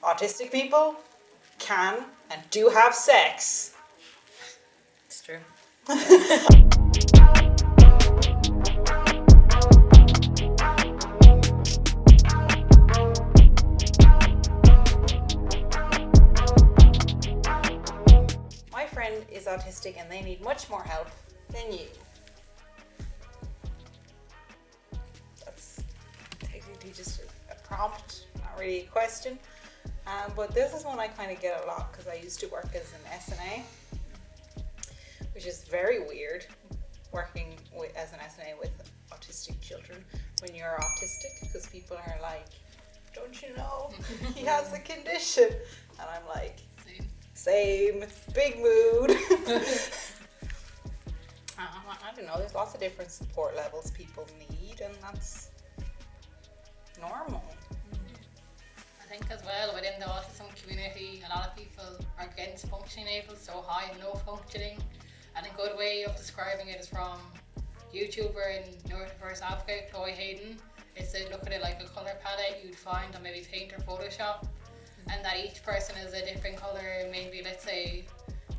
autistic people can and do have sex. It's true. My friend is autistic and they need much more help than you. That's technically just a prompt, not really a question. But this is one I kind of get a lot because I used to work as an SNA, which is very weird, working as an SNA with autistic children when you're autistic, because people are like, don't you know he has a condition? And I'm like, same, big mood. I don't know, there's lots of different support levels people need, and that's normal. I think as well, within the autism community, a lot of people are against functioning able, so high and low functioning. And a good way of describing it is from YouTuber in Neurodiverse Advocate, Chloe Hayden. It's to look at it like a colour palette you'd find on maybe Paint or Photoshop, and that each person is a different colour, maybe let's say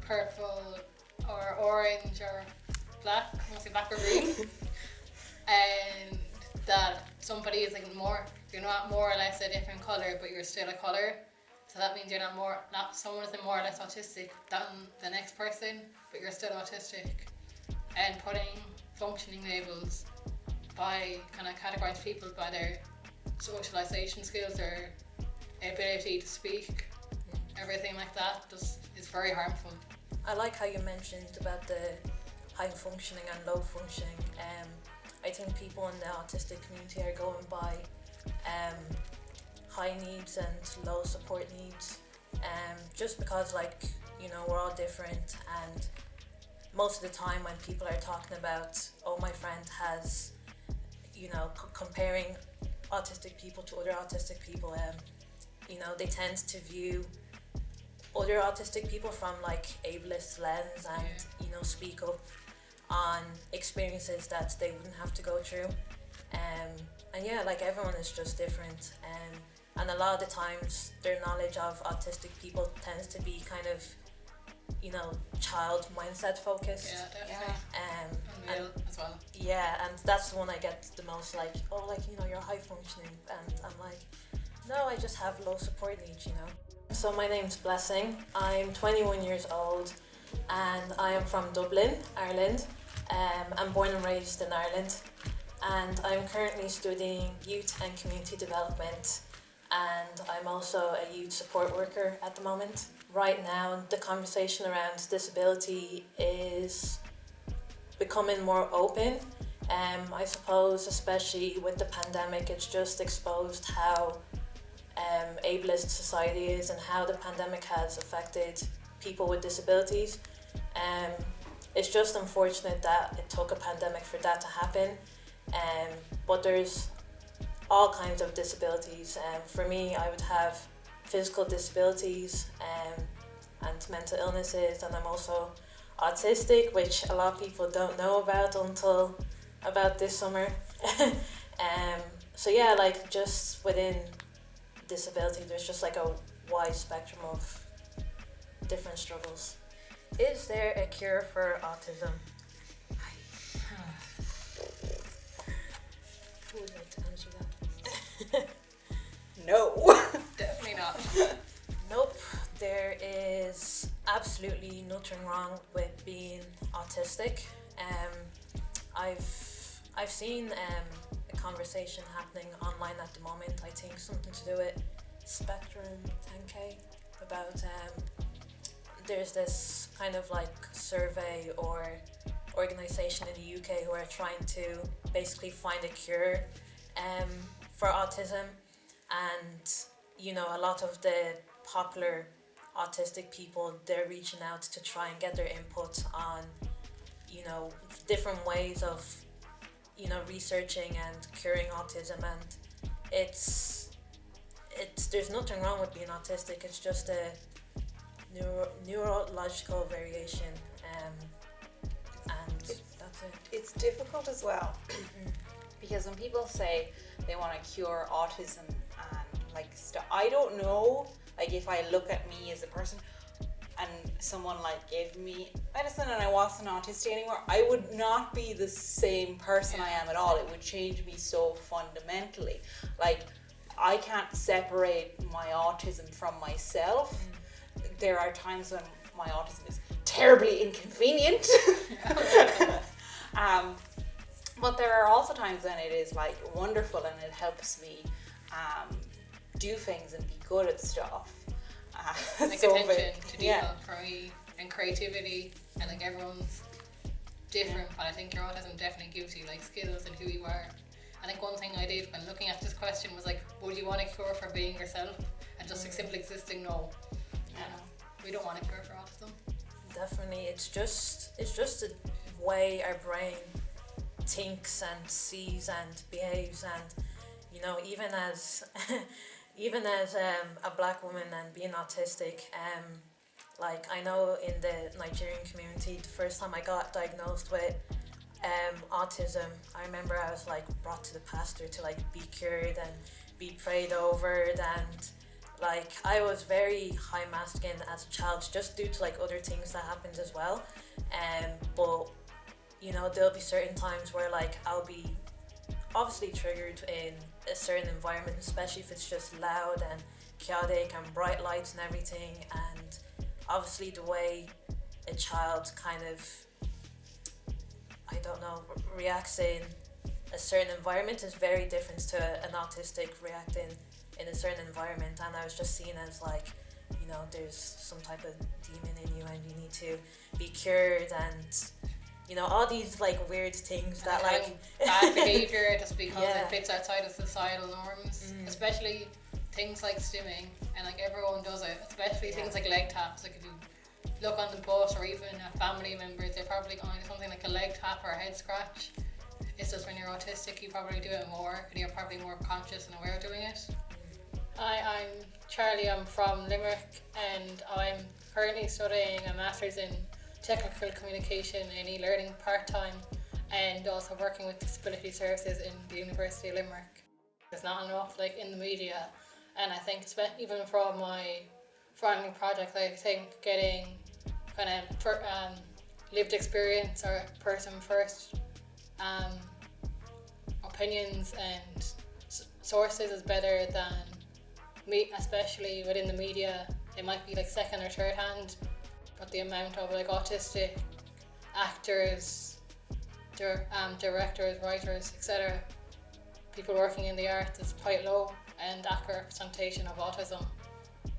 purple or orange or black, mostly black or green. And that somebody is like you're not more or less a different colour, but you're still a colour. So that means someone is more or less autistic than the next person, but you're still autistic. And putting functioning labels by kind of categorising people by their socialisation skills, their ability to speak, everything like that just is very harmful. I like how you mentioned about the high functioning and low functioning. I think people in the autistic community are going by high needs and low support needs, just because we're all different, and most of the time when people are talking about, oh, my friend has, comparing autistic people to other autistic people, they tend to view other autistic people from ableist lens and speak up on experiences that they wouldn't have to go through, everyone is just different, and a lot of the times their knowledge of autistic people tends to be kind of child mindset focused. Yeah, definitely. And as well. Yeah, and that's the one I get the most, you're high functioning, and I'm like, no, I just have low support needs, So my name's Blessing. I'm 21 years old, and I am from Dublin, Ireland. I'm born and raised in Ireland, and I'm currently studying youth and community development, and I'm also a youth support worker at the moment. Right now, the conversation around disability is becoming more open. I suppose, especially with the pandemic, it's just exposed how ableist society is and how the pandemic has affected people with disabilities. It's just unfortunate that it took a pandemic for that to happen. But there's all kinds of disabilities. For me, I would have physical disabilities and mental illnesses, and I'm also autistic, which a lot of people don't know about until about this summer. Just within disability, there's just a wide spectrum of different struggles. Is there a cure for autism? Who would like to answer that? No. Definitely not. Nope. There is absolutely nothing wrong with being autistic. I've seen a conversation happening online at the moment. I think something to do with Spectrum 10K about there's this kind of survey or organisation in the UK who are trying to basically find a cure for autism, and a lot of the popular autistic people, they're reaching out to try and get their input on different ways of researching and curing autism, and it's there's nothing wrong with being autistic. It's just a neurological variation, and that's it. It's difficult as well because when people say they want to cure autism and I don't know, Like if I look at me as a person and someone like gave me medicine and I wasn't autistic anymore, I would not be the same person I am at all. It would change me so fundamentally. Like I can't separate my autism from myself. There are times when my autism is terribly inconvenient. But there are also times when it is like wonderful and it helps me do things and be good at stuff. Like so attention to detail for me and creativity, and like everyone's different, but I think your autism definitely gives you like skills and who you are. I think one thing I did when looking at this question was like, would you want a cure for being yourself? And just like simply existing, no. We don't want a cure for autism. Definitely, it's just the way our brain thinks and sees and behaves, and you know, even as a black woman and being autistic, like I know in the Nigerian community, the first time I got diagnosed with autism, I remember I was like brought to the pastor to like be cured and be prayed over, and like I was very high masculine as a child just due to like other things that happened as well. But you know, there'll be certain times where like I'll be obviously triggered in a certain environment, especially if it's just loud and chaotic and bright lights and everything. And obviously the way a child kind of, I don't know, reacts in a certain environment is very different to an autistic reacting in a certain environment. And I was just seen as like, you know, there's some type of demon in you and you need to be cured, and you know, all these like weird things that like bad behaviour just because it fits outside of societal norms, especially things like stimming, and like everyone does it, especially things like leg taps. Like if you look on the bus or even a family member, they're probably going to do something like a leg tap or a head scratch. It's just when you're autistic you probably do it more and you're probably more conscious and aware of doing it. Hi, I'm Charlie, I'm from Limerick and I'm currently studying a Master's in Technical Communication and e-learning part-time, and also working with disability services in the University of Limerick. There's not enough like in the media, and I think even from my final project, I think getting kind of lived experience or person first opinions and sources is better than me, especially within the media. It might be like second or third hand, but the amount of like autistic actors, directors, writers, etc., people working in the arts is quite low, and accurate representation of autism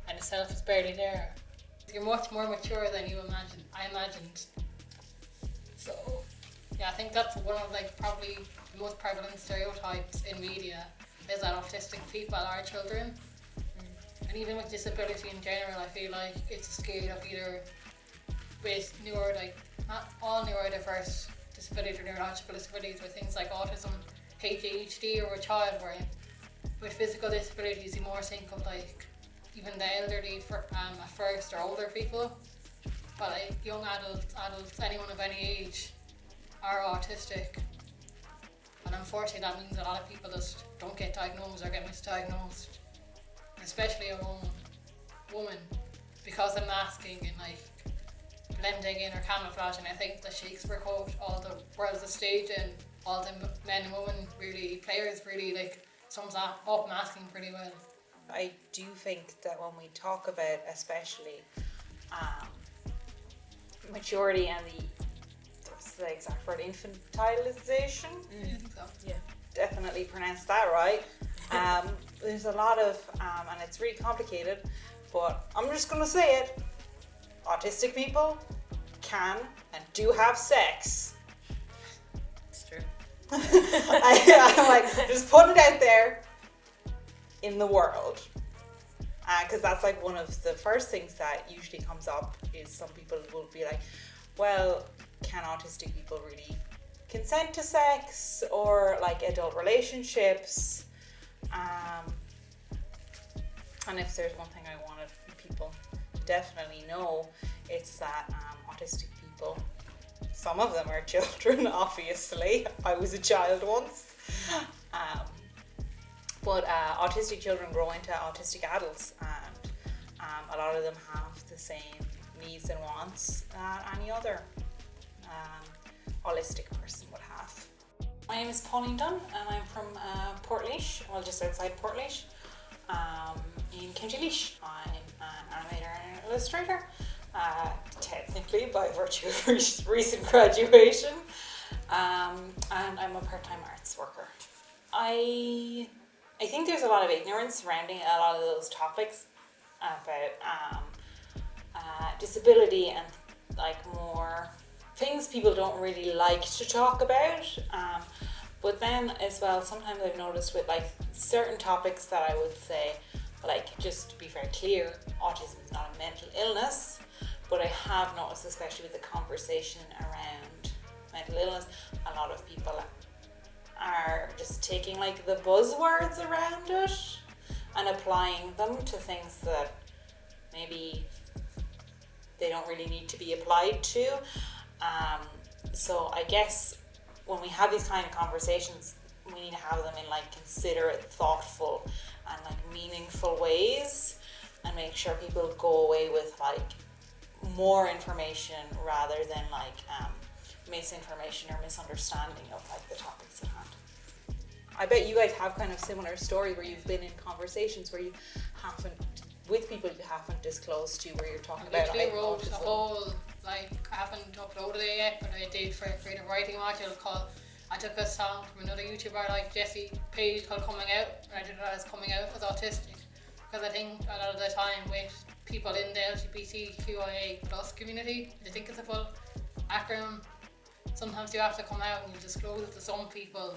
and itself is barely there. You're much more mature than I imagined. So yeah, I think that's one of like probably the most prevalent stereotypes in media, is that autistic people are children. And even with disability in general, I feel like it's a scale of either with not all neurodiverse disabilities or neurological disabilities, with things like autism, ADHD, or a child brain. With physical disabilities, you more think of like even the elderly at first, or older people. But like young adults, anyone of any age are autistic. And unfortunately that means a lot of people just don't get diagnosed or get misdiagnosed. Especially a woman, because of masking and like blending in or camouflaging. I think the Shakespeare quote, all the world's a stage and all the men and women players like sums up masking pretty well. I do think that when we talk about especially maturity and what's the exact word, infantilization? I think so. Yeah. Definitely pronounced that right. There's a lot of, and it's really complicated, but I'm just going to say it. Autistic people can and do have sex. It's true. I'm like, just put it out there in the world. Because that's like one of the first things that usually comes up is some people will be like, well, can autistic people really consent to sex or like adult relationships? And if there's one thing I wanted people to definitely know, it's that autistic people, some of them are children, obviously. I was a child once. But autistic children grow into autistic adults, and lot of them have the same needs and wants that any other holistic person would have. My name is Pauline Dunn and I'm from Portlaoise, well just outside Portlaoise, in County Laois. I'm an animator and illustrator, technically by virtue of recent graduation, and I'm a part-time arts worker. I think there's a lot of ignorance surrounding a lot of those topics about disability and like more things people don't really like to talk about. But then as well, sometimes I've noticed with like certain topics that I would say, like just to be very clear, autism is not a mental illness, but I have noticed, especially with the conversation around mental illness, a lot of people are just taking like the buzzwords around it and applying them to things that maybe they don't really need to be applied to. So I guess when we have these kind of conversations, we need to have them in like considerate, thoughtful and like meaningful ways, and make sure people go away with like more information rather than like misinformation or misunderstanding of like the topics at hand. I bet you guys have kind of similar stories where you've been in conversations where you haven't, with people you haven't disclosed to, where you're talking about I literally wrote a whole, like, I haven't uploaded it yet, but I did for a creative writing module called, I took a song from another YouTuber like Jesse Page called Coming Out, and I did it as Coming Out as Autistic, because I think a lot of the time with people in the LGBTQIA plus community, I think it's a full acronym, sometimes you have to come out and you disclose it to some people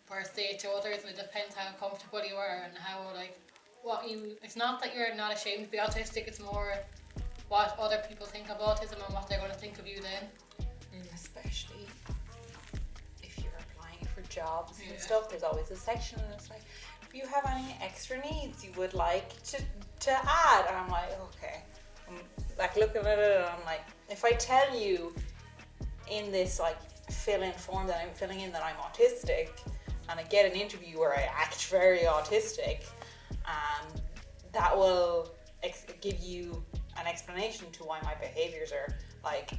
versus say to others, and it depends how comfortable you are and how like what you, it's not that you're not ashamed to be autistic, it's more what other people think of autism and what they're going to think of you then. Especially if you're applying for jobs and stuff, there's always a section and it's like, if you have any extra needs you would like to add, and I'm like, okay, I'm like looking at it and I'm like, if I tell you in this like fill-in form that I'm filling in that I'm autistic, and I get an interview where I act very autistic, that will give you an explanation to why my behaviors are like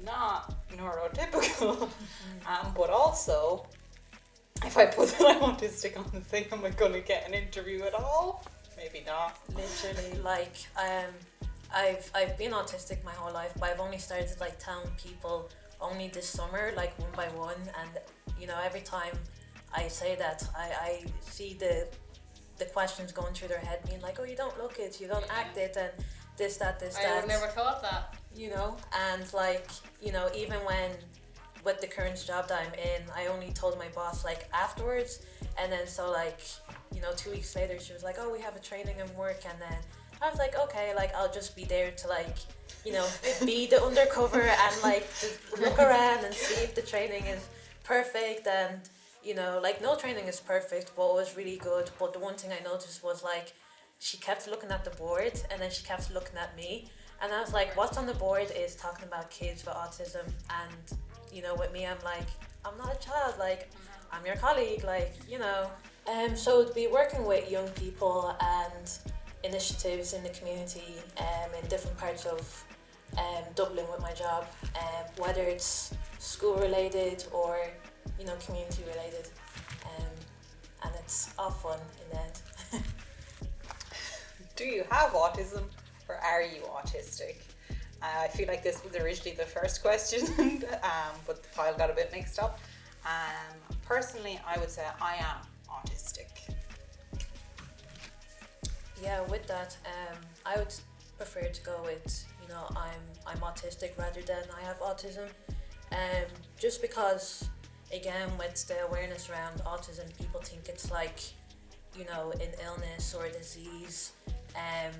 not neurotypical. But also, if I put that I'm autistic on the thing, am I going to get an interview at all? Maybe not. Literally, like I've been autistic my whole life, but I've only started like telling people only this summer, like one by one, and you know, every time I say that, I see the questions going through their head being like, oh, you don't look it, you don't act it, and this, that. I would never thought that. You know, and like, you know, even when with the current job that I'm in, I only told my boss like afterwards, and then so like, you know, 2 weeks later she was like, oh, we have a training and work, and then I was like, okay, like I'll just be there to like, you know, be the undercover and like just look around and see if the training is perfect. And you know, like no training is perfect, but it was really good. But the one thing I noticed was like she kept looking at the board and then she kept looking at me, and I was like, what's on the board is talking about kids with autism, and you know, with me I'm like, I'm not a child, like I'm your colleague, like, you know. So to be working with young people and initiatives in the community in different parts of Dublin with my job, whether it's school related or, you know, community related, and it's all fun in the end. Do you have autism or are you autistic? I feel like this was originally the first question, but the file got a bit mixed up. Personally, I would say I am autistic. Yeah, with that, I would prefer to go with, you know, I'm autistic rather than I have autism, just because, again, with the awareness around autism, people think it's like, you know, an illness or a disease, and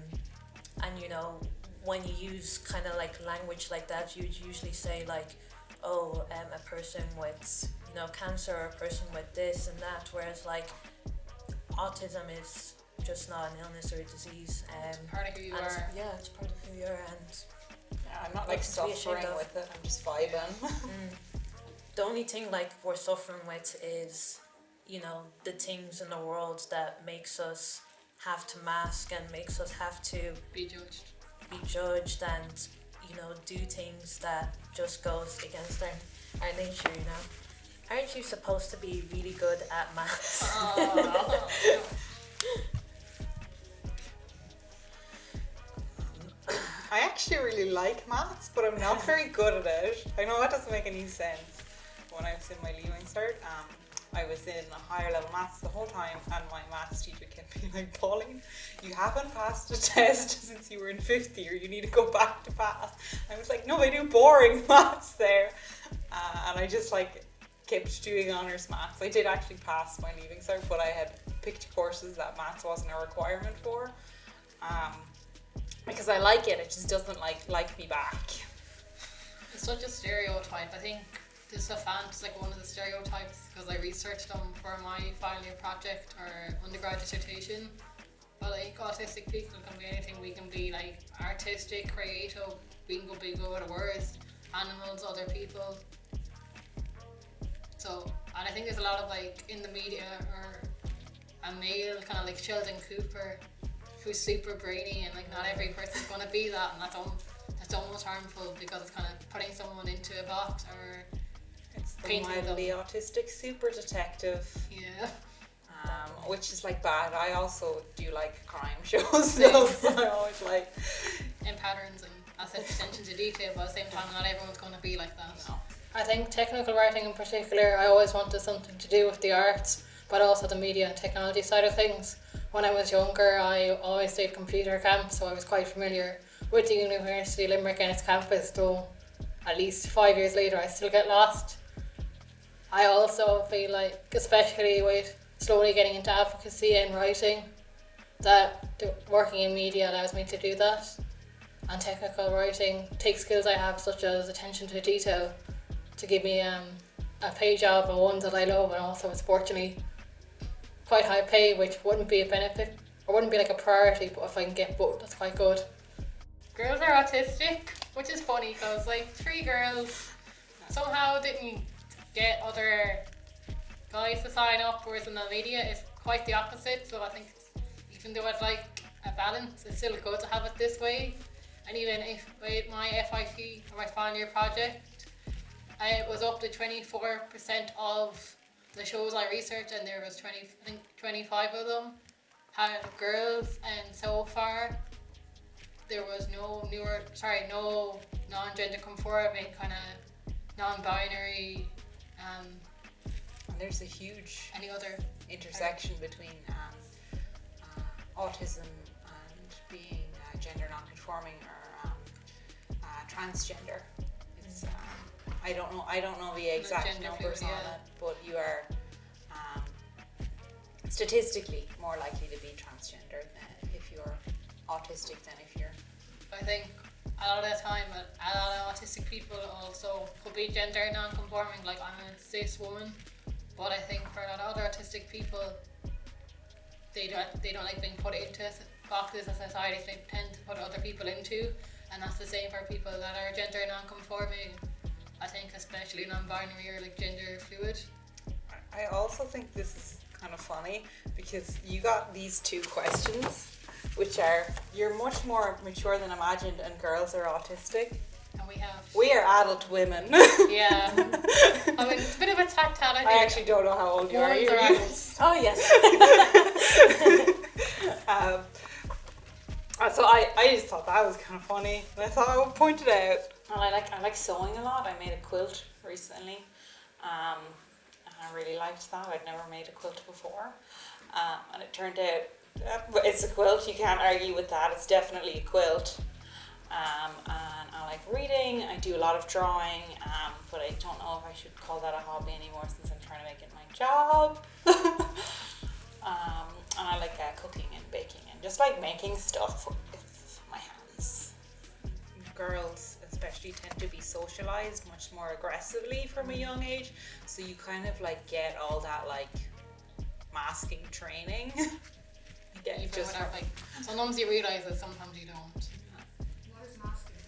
you know, when you use kind of like language like that, you'd usually say like, oh, a person with, you know, cancer, or a person with this and that, whereas like autism is just not an illness or a disease. Part of who you are. Yeah, it's part of who you are, and I'm not like suffering with it, I'm just vibing. The only thing like we're suffering with is, you know, the things in the world that makes us have to mask and makes us have to Be judged. be judged and, you know, do things that just goes against our nature, you know. Aren't you supposed to be really good at maths? I actually really like maths, but I'm not very good at it. I know that doesn't make any sense. When I was in my leaving cert, I was in a higher level maths the whole time, and my maths teacher kept being like, Pauline, you haven't passed a test since you were in 5th year, you need to go back to pass. I was like, no, I do boring maths there. And I just like kept doing honours maths. I did actually pass my leaving cert, but I had picked courses that maths wasn't a requirement for. Because I like it, it just doesn't like me back. It's such a stereotype. I think dysophant's like one of the stereotypes because I researched them for my final year project or undergrad dissertation. But like autistic people can be anything. We can be like artistic, creative, we can be good at words, animals, other people. So, and I think there's a lot of like in the media or a male kind of like Sheldon Cooper who's super brainy, and like not every person's going to be that, and that's almost harmful because it's kind of putting someone into a box or it's the painting mildly them. autistic super detective. Yeah. Which is like bad. I also do like crime shows though, so I always like in patterns and I said attention to detail, but at the same time not everyone's going to be like that. No. I think technical writing in particular, I always wanted something to do with the arts, but also the media and technology side of things. When I was younger, I always did computer camp, so I was quite familiar with the University of Limerick and its campus, though at least 5 years later I still get lost. I also feel like, especially with slowly getting into advocacy and writing, that working in media allows me to do that. And technical writing takes skills I have, such as attention to detail, to give me a pay job and one that I love, and also it's fortunately quite high pay, which wouldn't be a benefit or wouldn't be like a priority, but if I can get both, that's quite good. Girls are autistic, which is funny because like 3 girls somehow didn't get other guys to sign up, whereas in the media it's quite the opposite. So I think even though I'd like a balance, it's still good to have it this way. And even if with my FIP or my final year project, it was up to 24% of the shows I researched, and there was 25 of them had girls, and so far there was no non-gender conforming, kind of non-binary, and there's a huge any other intersection between autism and being gender non-conforming or transgender. It's I don't know the exact numbers on it, but you are statistically more likely to be transgender than if you're autistic than if you're. I think a lot of the time a lot of autistic people also could be gender non-conforming, like I'm a cis woman, but I think for a lot of other autistic people they don't like being put into boxes as society they tend to put other people into, and that's the same for people that are gender non-conforming. I think especially non-binary or like gender fluid. I also think this is kind of funny because you got these 2 questions which are, you're much more mature than imagined and girls are autistic. And we are adult women. Yeah. I mean, it's a bit of a tactile. I actually don't know how old you are. Oh yes. So I just thought that was kind of funny, and I thought I would point it out. And I like sewing a lot. I made a quilt recently, and I really liked that. I'd never made a quilt before, and it turned out it's a quilt. You can't argue with that. It's definitely a quilt. And I like reading. I do a lot of drawing, but I don't know if I should call that a hobby anymore since I'm trying to make it my job. And I like cooking and baking and just like making stuff with my hands. Girls especially tend to be socialized much more aggressively from a young age, so you kind of like get all that like masking training. Yeah, you just like sometimes you realise it, sometimes you don't. What is masking?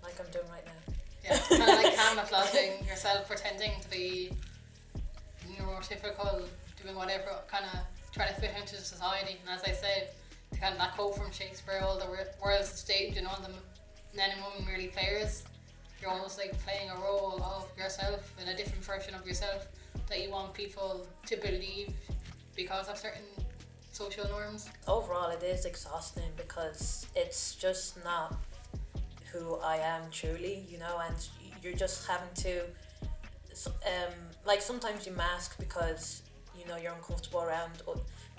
Like I'm doing right now. Yeah, kind of like camouflaging yourself, pretending to be neurotypical, doing whatever, kind of trying to fit into society. And as I said, kind of that quote from Shakespeare, all the world's a stage and all the men and women merely players. You're almost like playing a role of yourself and a different version of yourself that you want people to believe because of certain social norms. Overall, it is exhausting because it's just not who I am truly, you know, and you're just having to, like sometimes you mask because, you know, you're uncomfortable around,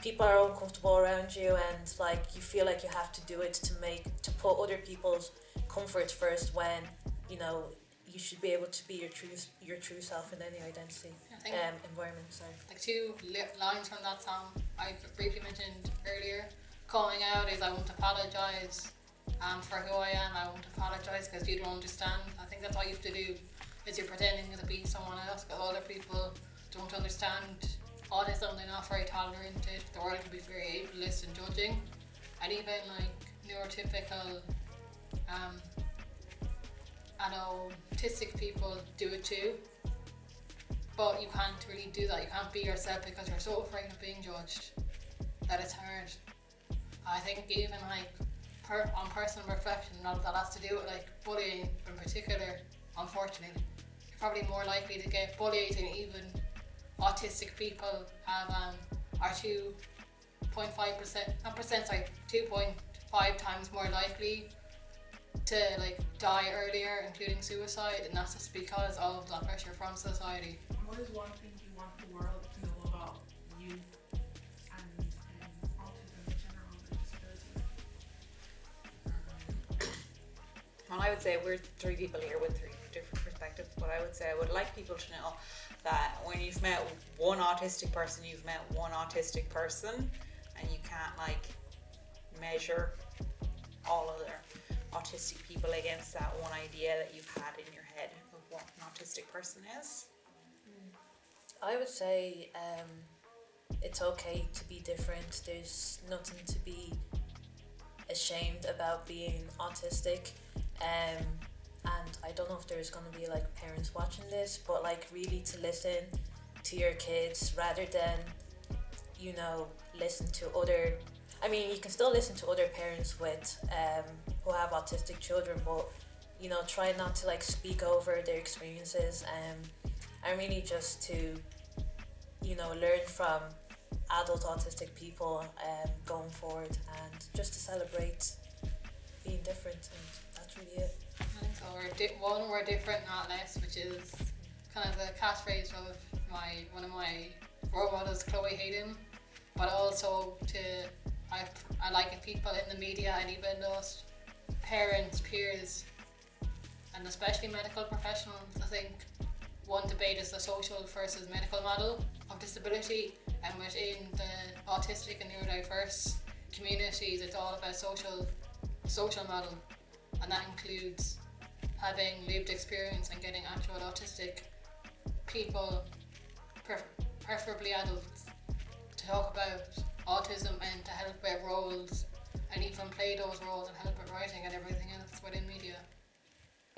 people are uncomfortable around you, and like you feel like you have to do it to put other people's comfort first when, you know, you should be able to be your true self in any identity environment. Sorry. Like two lines from that song I briefly mentioned earlier. Calling out is I won't apologise for who I am. I won't apologise because you don't understand. I think that's all you have to do is you're pretending to be someone else because other people don't understand autism. They're not very tolerant. The world can be very ableist and judging, and even like neurotypical autistic people do it too, but you can't really do that. You can't be yourself because you're so afraid of being judged that it's hard. I think even like on personal reflection, a lot of that has to do with like bullying in particular. Unfortunately, you're probably more likely to get bullied, and even autistic people have are 2.5 times more likely to like die earlier, including suicide, and that's just because of the pressure from society. What is one thing you want the world to know about you and autism in general and disability? Well, I would say we're three people here with three different perspectives, but I would say I would like people to know that when you've met one autistic person, you've met one autistic person, and you can't like measure all other autistic people against that one idea that you've had in your head of what an autistic person is. I would say it's okay to be different. There's nothing to be ashamed about being autistic. And I don't know if there's going to be like parents watching this, but like really to listen to your kids rather than, you know, listen to other, I mean, you can still listen to other parents with who have autistic children, but, you know, try not to like speak over their experiences, and really just to, you know, learn from adult autistic people going forward, and just to celebrate being different, and that's really it. I think so. We're different, not less, which is kind of the catchphrase of one of my role models, Chloe Hayden. But also I like it people in the media and even those parents, peers, and especially medical professionals. I think one debate is the social versus medical model of disability, and within the autistic and neurodiverse communities, it's all about social model, and that includes having lived experience and getting actual autistic people, preferably adults, to talk about autism and to help with roles and even play those roles and help with writing and everything else within media.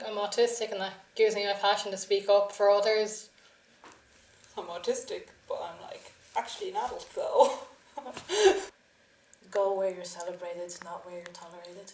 I'm autistic, and that gives me my passion to speak up for others. I'm autistic, but I'm like actually an adult though. Go where you're celebrated, not where you're tolerated.